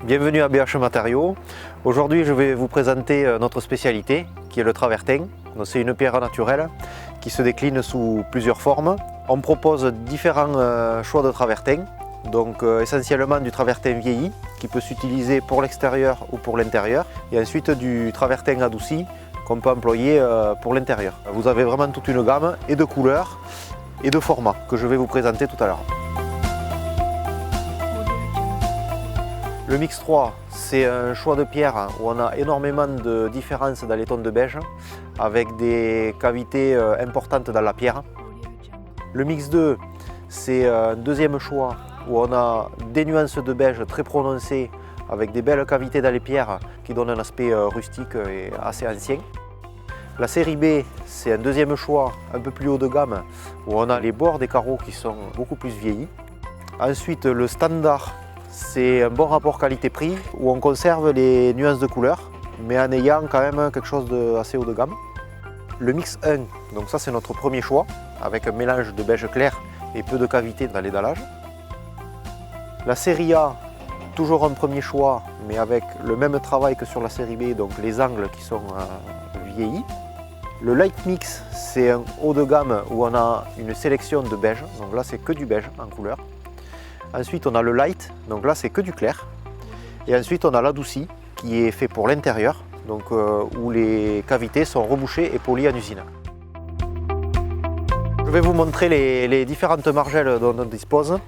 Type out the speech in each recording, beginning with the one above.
Bienvenue à BH Matériaux. Aujourd'hui je vais vous présenter notre spécialité qui est le travertin. C'est une pierre naturelle qui se décline sous plusieurs formes. On propose différents choix de travertin, donc essentiellement du travertin vieilli qui peut s'utiliser pour l'extérieur ou pour l'intérieur, et ensuite du travertin adouci qu'on peut employer pour l'intérieur. Vous avez vraiment toute une gamme et de couleurs et de formats que je vais vous présenter tout à l'heure. Le Mix 3, c'est un choix de pierre où on a énormément de différences dans les tons de beige avec des cavités importantes dans la pierre. Le Mix 2, c'est un deuxième choix où on a des nuances de beige très prononcées avec des belles cavités dans les pierres qui donnent un aspect rustique et assez ancien. La série B, c'est un deuxième choix un peu plus haut de gamme où on a les bords des carreaux qui sont beaucoup plus vieillis. Ensuite, le standard, c'est un bon rapport qualité-prix où on conserve les nuances de couleurs mais en ayant quand même quelque chose d'assez haut de gamme. Le Mix 1, donc ça c'est notre premier choix avec un mélange de beige clair et peu de cavités dans les dallages. La série A, toujours un premier choix mais avec le même travail que sur la série B, donc les angles qui sont vieillis. Le Light Mix, c'est un haut de gamme où on a une sélection de beige, donc là c'est que du beige en couleur. Ensuite on a le light, donc là c'est que du clair. Et ensuite on a l'adouci qui est fait pour l'intérieur, donc où les cavités sont rebouchées et polies en usine. Je vais vous montrer les différentes margelles dont on dispose.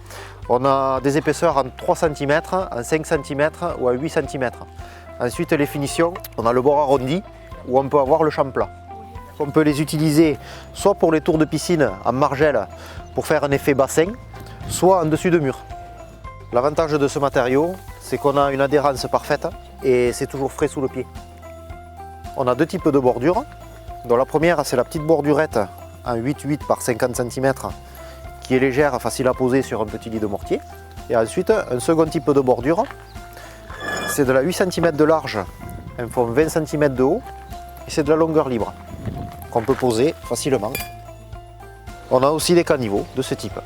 On a des épaisseurs en 3 cm, en 5 cm ou en 8 cm. Ensuite les finitions, on a le bord arrondi où on peut avoir le champ plat. On peut les utiliser soit pour les tours de piscine en margelle pour faire un effet bassin, soit en dessus de mur. L'avantage de ce matériau, c'est qu'on a une adhérence parfaite et c'est toujours frais sous le pied. On a deux types de bordures. Donc la première, c'est la petite bordurette en 8,8 par 50 cm qui est légère, facile à poser sur un petit lit de mortier. Et ensuite, un second type de bordure, c'est de la 8 cm de large, un fond 20 cm de haut et c'est de la longueur libre qu'on peut poser facilement. On a aussi des caniveaux de ce type.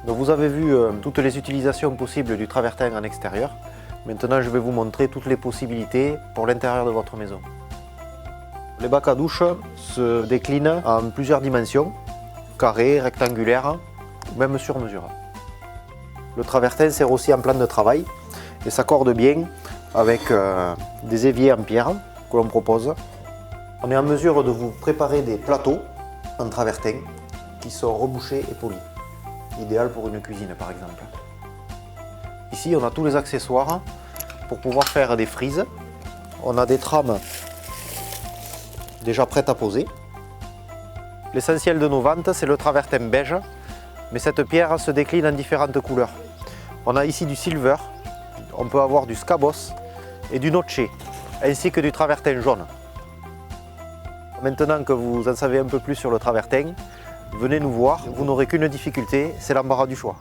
Donc vous avez vu toutes les utilisations possibles du travertin en extérieur. Maintenant je vais vous montrer toutes les possibilités pour l'intérieur de votre maison. Les bacs à douche se déclinent en plusieurs dimensions, carrés, rectangulaires, ou même sur mesure. Le travertin sert aussi en plan de travail et s'accorde bien avec des éviers en pierre que l'on propose. On est en mesure de vous préparer des plateaux en travertin qui sont rebouchés et polis. Idéal pour une cuisine par exemple. Ici on a tous les accessoires pour pouvoir faire des frises. On a des trames déjà prêtes à poser. L'essentiel de nos ventes, c'est le travertin beige, mais cette pierre se décline en différentes couleurs. On a ici du silver, on peut avoir du scabos et du notché, ainsi que du travertin jaune. Maintenant que vous en savez un peu plus sur le travertin, venez nous voir, vous n'aurez qu'une difficulté, c'est l'embarras du choix.